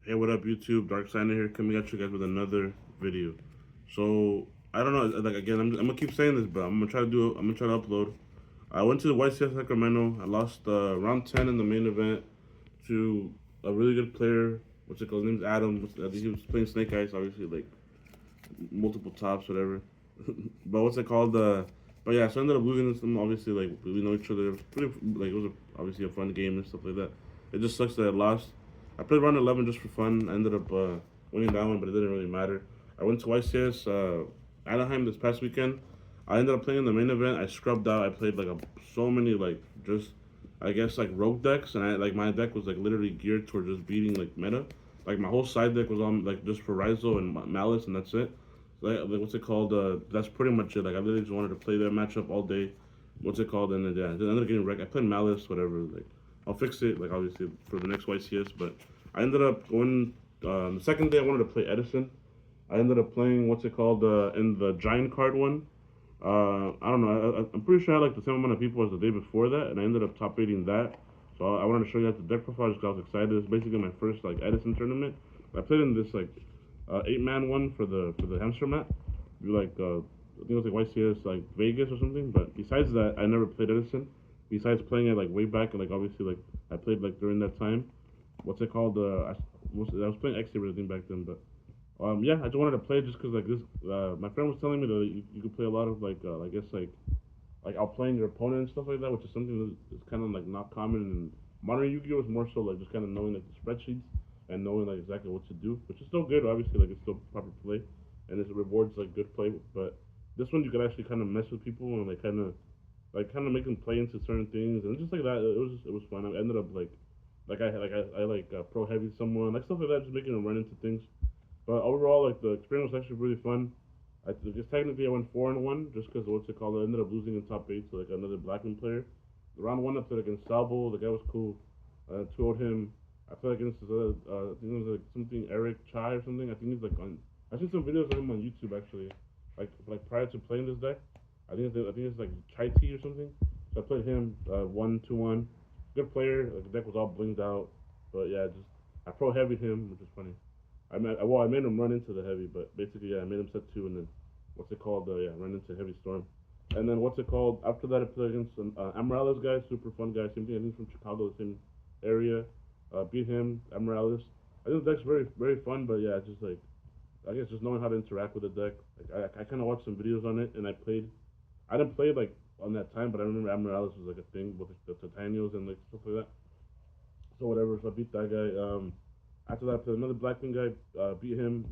Hey, what up, YouTube? Dark Side here, coming at you guys with another video. So I don't know. Like again, I'm gonna keep saying this, but I'm gonna try to do. I'm gonna try to upload. I went to the YCS Sacramento. I lost round 10 in the main event to a really good player. What's it called? His name's Adam. I think he was playing Snake Ice, obviously, like multiple tops, whatever. But what's it called? But yeah, so I ended up losing this. Obviously, like we know each other. It was pretty like it was obviously a fun game and stuff like that. It just sucks that I lost. I played round 11 just for fun. I ended up winning that one, but it didn't really matter. I went to YCS Anaheim this past weekend. I ended up playing in the main event. I scrubbed out. I played like so many like just I guess like rogue decks, and I like my deck was like literally geared toward just beating like meta. Like my whole side deck was on like just for Ryzo and Malice, and that's it. Like what's it called? That's pretty much it. Like I literally just wanted to play that matchup all day. What's it called? And then yeah, then I ended up getting wrecked. I played Malice, whatever. Like I'll fix it. Like obviously for the next YCS, but I ended up going. The second day I wanted to play Edison. I ended up playing what's it called in the giant card one. I don't know. I'm pretty sure I had like the same amount of people as the day before that, and I ended up top rating that. So I wanted to show you guys the deck profile just 'cause I was excited. It's basically my first like Edison tournament. I played in this like 8-man one for the hamster mat. I think it was like YCS like Vegas or something. But besides that, I never played Edison. Besides playing it like way back, and like obviously like I played like during that time. What's it called? I was playing X I think back then, but yeah, I just wanted to play just because like this. My friend was telling me that you could play a lot of like I guess like outplaying your opponent and stuff like that, which is something that's kind of like not common in modern Yu-Gi-Oh. Is more so like just kind of knowing like the spreadsheets and knowing like exactly what to do, which is still good. Obviously, like it's still proper play, and it rewards like good play. But this one you could actually kind of mess with people and like kind of make them play into certain things, and just like that, it was fun. I ended up I like pro heavy someone like stuff like that, just making them run into things. But overall, like the experience was actually really fun. I guess technically I went 4-1 just because what's it called? I ended up losing in top eight to like another Blackman player. Round one I played against Salvo. The guy was cool. 2 him. I played against this other. I think it was like something Eric Chai or something. I think he's like on. I seen some videos of him on YouTube actually, like prior to playing this deck. I think it's like Chai Tea or something. So I played him 1-2-1. Good player. Like the deck was all blinged out. But yeah, just I pro heavy him, which is funny. I made him run into the heavy, but basically yeah, I made him set two, and then what's it called? Yeah, run into heavy storm, and then what's it called? After that, I played against an Amarales guy, super fun guy, same thing. I think from Chicago, the same area. Beat him, Amarales. I think the deck's very fun, but yeah, just like I guess just knowing how to interact with the deck. Like I kind of watched some videos on it, and I played. I didn't play like on that time, but I remember Amarales was like a thing with the Titanials and like stuff like that. So whatever, so I beat that guy. After that, I played another Blackman guy, beat him.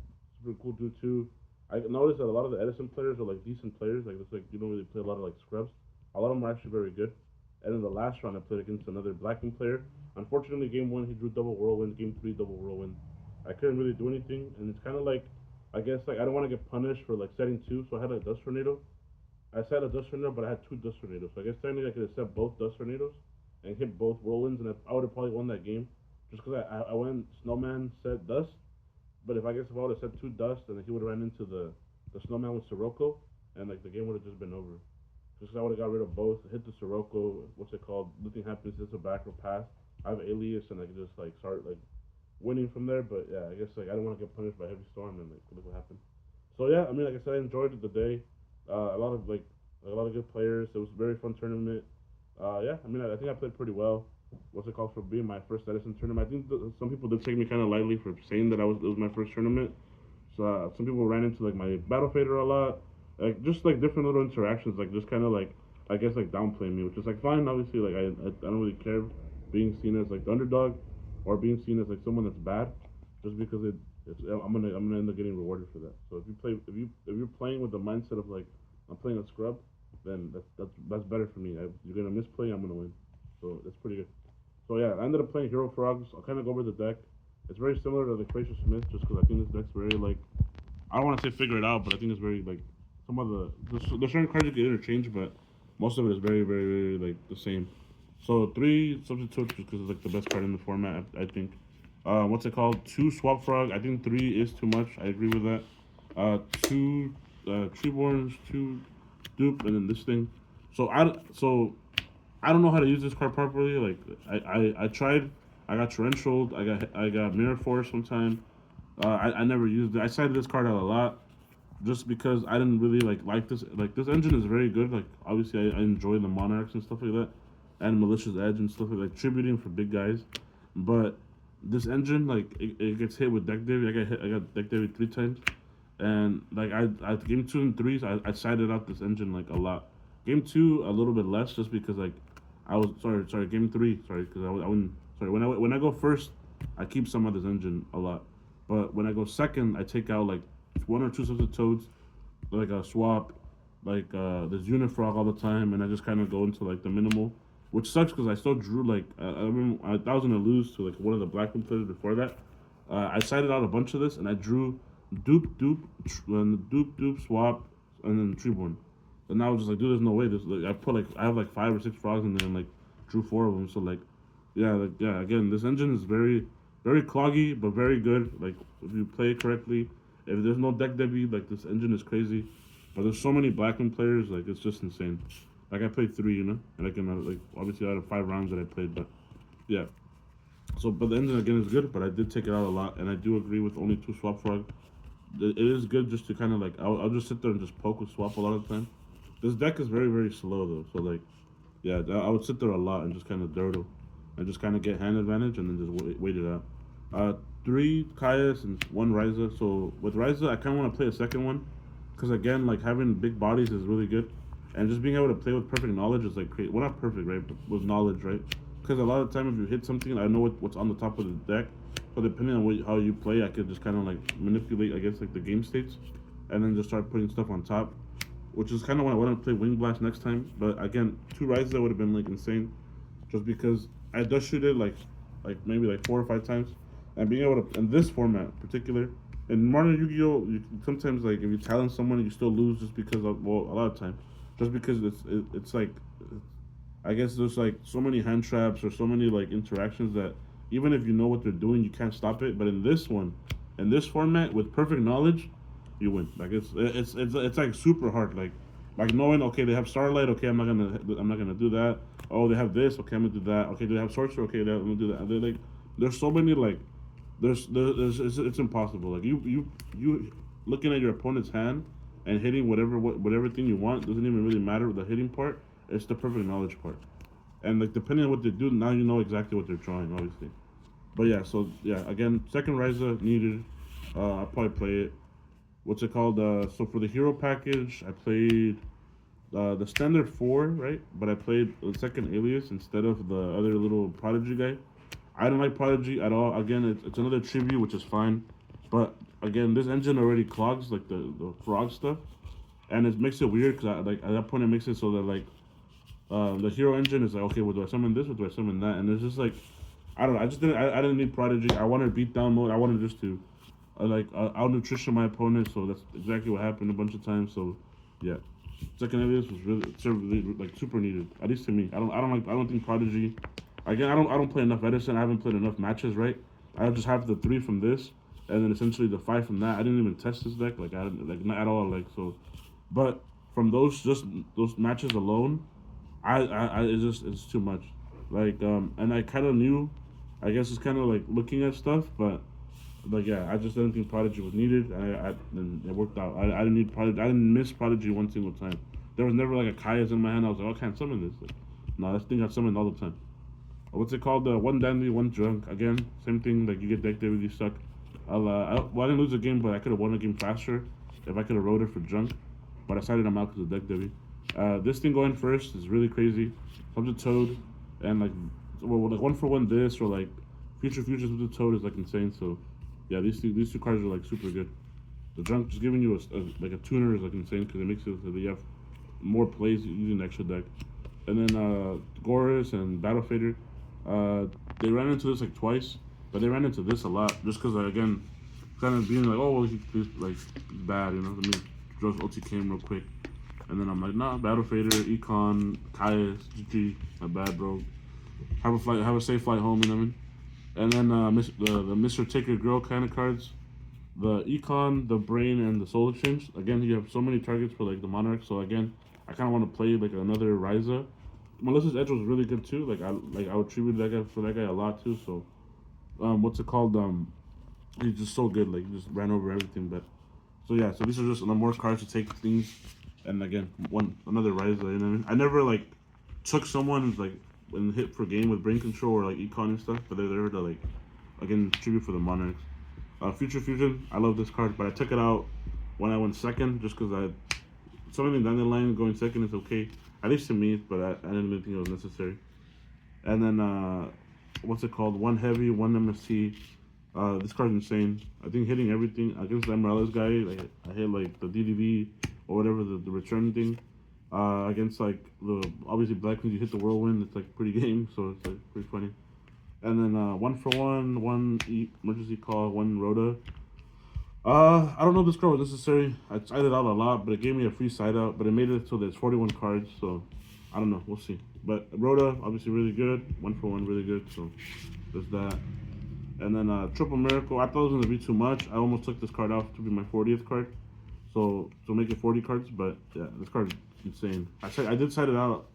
Super cool dude too. I noticed that a lot of the Edison players are like decent players. Like it's like you don't really play a lot of like scrubs. A lot of them are actually very good. And in the last round, I played against another Blackman player. Unfortunately, game one he drew double whirlwind. Game three, double whirlwind. I couldn't really do anything, and it's kind of like I guess like I don't want to get punished for like setting two, so I had a dust tornado. I set a dust tornado, but I had two dust tornadoes. So I guess technically I could have set both dust tornadoes and hit both whirlwinds, and I would have probably won that game. Just because I went snowman set dust, but if I would have set two dust, and he would have ran into the snowman with Sirocco, and like the game would have just been over. Just 'cause I would have got rid of both, hit the Sirocco, what's it called? Nothing happens, just a back or pass. I have alias, and I could just like start like winning from there. But yeah, I guess like I didn't want to get punished by heavy storm, and like look what happened. So yeah, I mean, like I said, I enjoyed the day. A lot of good players. It was a very fun tournament. Yeah, I mean, I think I played pretty well. What's it called for being my first Edison tournament? I think some people did take me kind of lightly for saying that it was my first tournament. So some people ran into like my battle fader a lot, like just like different little interactions, like just kind of like I guess like downplaying me, which is like fine. Obviously, like I don't really care being seen as like the underdog or being seen as like someone that's bad, just because I'm gonna end up getting rewarded for that. So if you're playing with the mindset of like I'm playing a scrub, then that's better for me. You're gonna misplay, I'm gonna win. So that's pretty good. So yeah, I ended up playing Hero Frogs. I'll kind of go over the deck. It's very similar to the Cracious Smith, just because I think this deck's very like I don't want to say figure it out, but I think it's very like some of the certain cards you can interchange, but most of it is very like the same. So three substitutes because it's like the best card in the format, I think. What's it called? Two swap frog. I think three is too much. I agree with that. Two treeborns, two dupe, and then this thing. So I don't know how to use this card properly. Like I tried. I got torrential. I got mirror force one time. I never used it. I cited this card out a lot just because I didn't really like this. Like this engine is very good. Like obviously I enjoy the monarchs and stuff like that, and malicious edge and stuff like tributing for big guys. But this engine like it gets hit with deck davy. I got deck davy 3 times, and like I game 2 and 3s I sided out this engine like a lot. Game 2 a little bit less just because like I was sorry game 3 sorry because I wouldn't sorry when I go first I keep some of this engine a lot, but when I go second I take out like 1 or 2 sets of toads like a swap like this unifrog all the time, and I just kind of go into like the minimal, which sucks because I still drew like I remember I was gonna lose to like one of the black players before that. I sided out a bunch of this, and I drew dupe swap, and then treeborn. And I was just like, dude, there's no way. This like, I have like 5 or 6 frogs in there, and like drew 4 of them. So yeah. Again, this engine is very cloggy, but very good. Like if you play it correctly, if there's no deck debut, like this engine is crazy. But there's so many Blackman players, like it's just insane. Like I played 3, and I can like obviously out of 5 rounds that I played, but yeah. So, but the engine again is good, but I did take it out a lot, and I do agree with only 2 swap frog. It is good just to kind of like I'll just sit there and just poke with swap a lot of the time. This deck is very slow though, so like yeah, I would sit there a lot and just kind of dirtle, and just kind of get hand advantage and then just wait it out. 3 Kaias and 1 Ryza. So with Ryza, I kind of want to play a second one, because again, like having big bodies is really good, and just being able to play with perfect knowledge is like great. Well, not perfect, right? But with knowledge, right? Because a lot of the time, if you hit something, I know what's on the top of the deck. But depending on how you play, I could just kind of like manipulate, I guess, like the game states, and then just start putting stuff on top, which is kind of what I want to play Wing Blast next time. But again, 2 Ryza would have been like insane, just because I just shoot it like maybe like 4 or 5 times, and being able to in this format in particular. In modern Yu-Gi-Oh, you sometimes like if you talent someone, you still lose just because of, well, a lot of time, just because it's like I guess there's like so many hand traps or so many like interactions that even if you know what they're doing, you can't stop it. But in this one, in this format with perfect knowledge, you win. Like it's like super hard. Like knowing, okay, they have Starlight. Okay, I'm not gonna do that. Oh, they have this. Okay, I'm gonna do that. Okay, they have Sorcerer. Okay, I'm gonna do that. They're like there's so many like there's it's impossible. Like you looking at your opponent's hand and hitting whatever thing you want doesn't even really matter with the hitting part. It's the perfect knowledge part. And like depending on what they do, now you know exactly what they're drawing, obviously. But yeah, so yeah, again, second Ryza needed. I'll probably play it. What's it called? So for the hero package, I played the standard 4, right? But I played the second Alias instead of the other little Prodigy guy. I don't like Prodigy at all. Again, it's another tribute, which is fine. But again, this engine already clogs like the frog stuff, and it makes it weird because like at that point it makes it so that like the hero engine is like, okay, well, do I summon this or do I summon that? And it's just like, I don't know. I didn't need Prodigy. I wanted beat down mode. I wanted just to out nutrition my opponent. So that's exactly what happened a bunch of times. So yeah, second Alias was really like super needed. At least to me. I don't think Prodigy. Again, I don't play enough Edison. I haven't played enough matches, right? I just have the 3 from this, and then essentially the 5 from that. I didn't even test this deck. Like I didn't, like not at all. Like so, but from those matches alone, I it's too much. Like and I kind of knew, I guess it's kind of like looking at stuff, but like yeah, I just didn't think Prodigy was needed, and it worked out. I didn't need Prodigy. I didn't miss Prodigy one single time. There was never like a Kaya's in my hand. I was like, oh, I can't summon this. Like, no, this thing got summoned all the time. What's it called? 1 dandy, 1 drunk. Again, same thing. Like you get decked with you suck. Well, I didn't lose the game, but I could have won the game faster if I could have rode it for junk. But I decided I'm out because of deck Debbie. This thing going first is really crazy. Comes a Toad, and like 1-for-1 this or like futures with the Toad is like insane. So yeah, these two cards are like super good. The junk just giving you like a tuner is like insane because it makes it so that you have more plays using the extra deck. And then Gorus and Battle Fader, they ran into this like twice, but they ran into this a lot just because again, kind of being like, oh well, he's like bad, Let me draw OTK real quick. And then I'm like, nah, Battle Fader, Econ, Kaius, GG, not bad, bro. Have a safe flight home, you know what I mean? And then the Mr. Take Your Girl kind of cards, the Econ, the Brain, and the Soul Exchange. Again, you have so many targets for like the Monarch. So again, I kind of want to play like another Ryza. Melissa's Edge was really good too. Like I would tribute that guy for that guy a lot too. So what's it called? He's just so good. Like he just ran over everything. But so yeah, so these are just more cards to take things. And again, another rise. You know what I mean? I never like took someone like and hit for game with brain control or like econ and stuff, but they're there to like again tribute for the monarchs. Future Fusion, I love this card, but I took it out when I went second just because I something down the line going second is okay, at least to me, but I didn't really think it was necessary. And then what's it called? One heavy, one MST. This card's insane. I think hitting everything against the Morales guy, like I hit like the DDD or whatever the return thing. Against like the obviously black ones, you hit the whirlwind. It's like pretty game, so it's like pretty funny. And then one for one emergency call, one Rhoda. I don't know if this card was necessary. I tried it out a lot, but it gave me a free side out. But it made it so there's 41 cards, so I don't know. We'll see. But Rhoda, obviously really good. One for one, really good. So there's that. And then Triple Miracle. I thought it was gonna be too much. I almost took this card out to be my 40th card, so to make it 40 cards. But yeah, this card is insane. I did side it out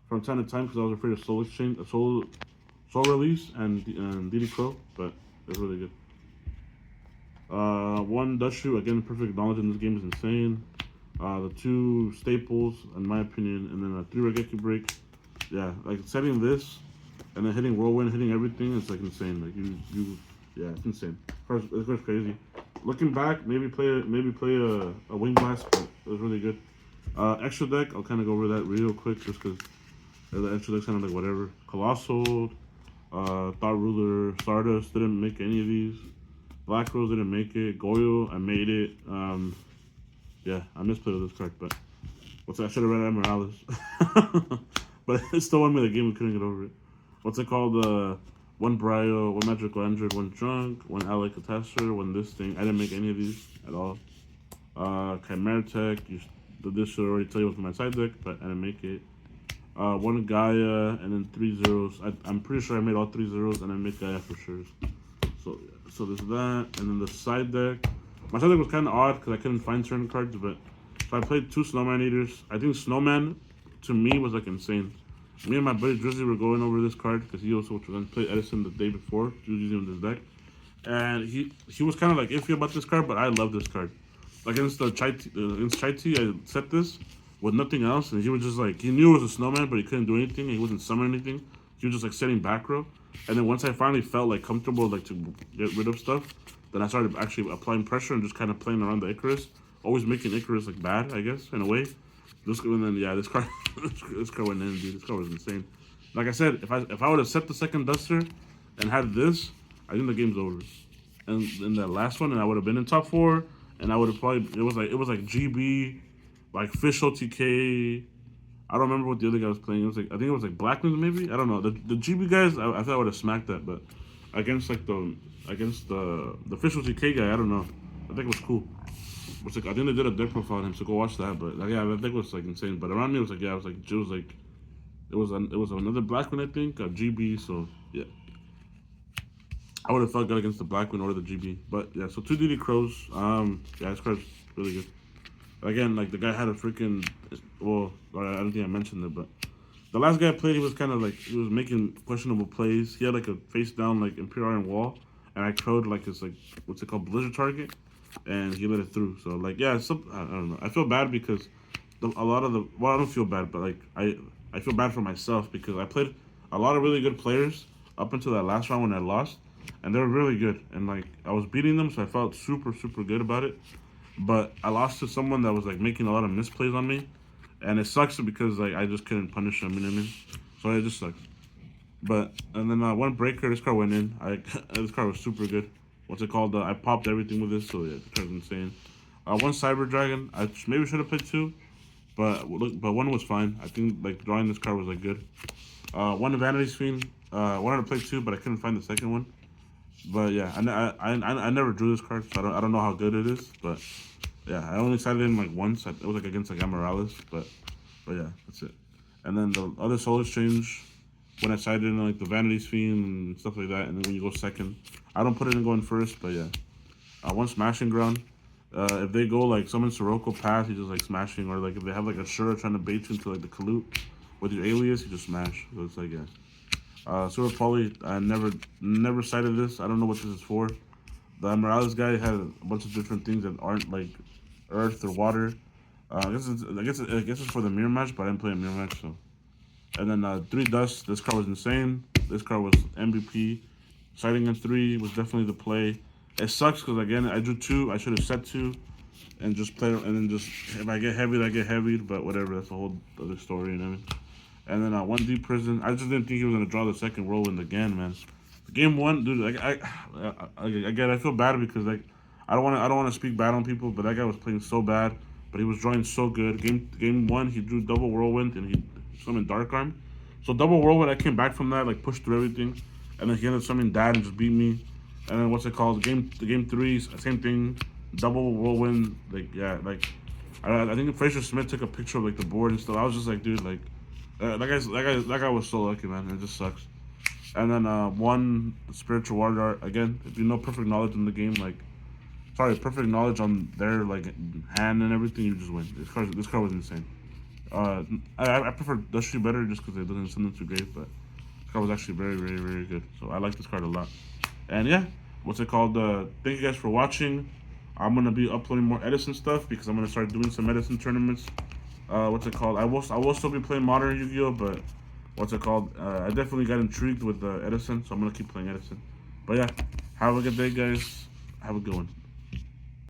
from time to time because I was afraid of Soul Exchange, Soul Release, and DD Crow. But it's really good. One Dust Shoe, again, perfect knowledge in this game is insane. The two staples, in my opinion, and then a 3 Regeki break. Yeah, like setting this and then hitting whirlwind, hitting everything, it's like insane. Like yeah, it's insane. It's just crazy. Looking back, maybe play a wing blast, but it was really good. Extra deck, I'll kind of go over that real quick just because the extra deck's kind of like whatever. Colossal, Thought Ruler, Stardust didn't make any of these. Black Rose didn't make it. Goyo, I made it. Yeah, I misplayed this card, but I should have read Morales. But it still won me the game. We couldn't get over it. What's it called? One Brio, one Magical Android, one Drunk, one Ally Catastor, one this thing. I didn't make any of these at all. Chimera Tech. This should already tell you what's my side deck, but I didn't make it. One Gaia, and then 3 zeros. I'm pretty sure I made all 3 zeros, and I made Gaia for sure. So there's that, and then the side deck. My side deck was kind of odd because I couldn't find certain cards, but so I played 2 Snowman Eaters. I think Snowman, to me, was like insane. Me and my buddy Drizzy were going over this card because he also was going to play Edison the day before. He was using this deck, and he was kind of like iffy about this card, but I love this card. Against Chai Tea, I set this with nothing else, and he was just like, he knew it was a Snowman, but he couldn't do anything. He wasn't summoning anything. He was just like setting back row. And then once I finally felt like comfortable like to get rid of stuff, then I started actually applying pressure and just kind of playing around the Icarus, always making Icarus like bad, I guess, in a way. And then yeah, this card this card went in, dude. This card was insane. Like I said, if I would have set the second Duster and had this, I think the game's over. And in that last one, and I would have been in top 4, and I would have probably it was like GB, like Fish OTK. I don't remember what the other guy was playing. It was like I think it was like Blacklands maybe. I don't know. The GB guys, I thought I would have smacked that, but against the Fish OTK guy, I don't know. I think it was cool. It's like I think they did a deck profile on him, so go watch that. But like, yeah, that deck was like insane. But around me, it was like yeah, it was another Blackman, I think, a GB. So yeah. I would have felt good against the Blackman or the GB. But yeah, so 2 DD Crows. Yeah, this card's really good. Again, like the guy had a freaking well, I don't think I mentioned it, but the last guy I played, he was kind of like he was making questionable plays. He had like a face down like Imperial Iron Wall, and I crowed like his like what's it called Blizzard target, and he let it through. So like yeah, I don't know. I feel bad because a lot of the I don't feel bad, but like I feel bad for myself because I played a lot of really good players up until that last round when I lost, and they were really good, and like I was beating them, so I felt super good about it. But I lost to someone that was like making a lot of misplays on me, and it sucks because like I just couldn't punish him. You know what I mean? So it just sucks. But and then one breaker, this card went in. This card was super good. What's it called? I popped everything with this, so yeah, this card's insane. One Cyber Dragon. I maybe should have played 2, but one was fine. I think like drawing this card was like good. One Vanity Fiend. Wanted to play 2, but I couldn't find the second one. But yeah, I never drew this card, so I don't know how good it is. But yeah, I only sided in like once. It was like against like Morales, but yeah, that's it. And then the other Soul Exchange, when I sided in like the Vanity's Fiend and stuff like that, and then when you go second, I don't put it in going first, but yeah. One Smashing Ground. If they go like summon Sirocco pass, you just like smashing, or like if they have like a Shura trying to bait you into like the Kalut with your alias, you just smash. So it's like yeah. Super Poly, I never cited this. I don't know what this is for. The Morales guy had a bunch of different things that aren't like Earth or water. I guess it's for the mirror match, but I didn't play a mirror match. So, and then three dust. This card was insane. This card was MVP. Sighting in three was definitely the play. It sucks because again I drew two. I should have set two, and just play. And then just if I get heavied, I get heavied. But whatever. That's a whole other story. You know what I mean? And then 1D prison. I just didn't think he was gonna draw the second whirlwind again, man. Game one, dude. Like again, I feel bad because like I don't want to speak bad on people, but that guy was playing so bad, but he was drawing so good. Game one, he drew double whirlwind and he summoned dark arm. So double whirlwind, I came back from that, like pushed through everything, and then he ended up summoning dad and just beat me. And then what's it called? Game three, same thing, double whirlwind. Like yeah, like I think Fraser Smith took a picture of like the board and stuff. I was just like, dude, like that guy was so lucky, man. It just sucks. And then one spiritual warrior again. If you know perfect knowledge in the game, like perfect knowledge on their like hand and everything, you just win. This card was insane. I prefer Dusty better just because it doesn't send them too great, but this card was actually very good. So I like this card a lot. And yeah, what's it called? Thank you guys for watching. I'm gonna be uploading more Edison stuff because I'm gonna start doing some Edison tournaments. What's it called? I will still be playing modern Yu-Gi-Oh, but what's it called? I definitely got intrigued with Edison, so I'm gonna keep playing Edison. But yeah, have a good day, guys. Have a good one.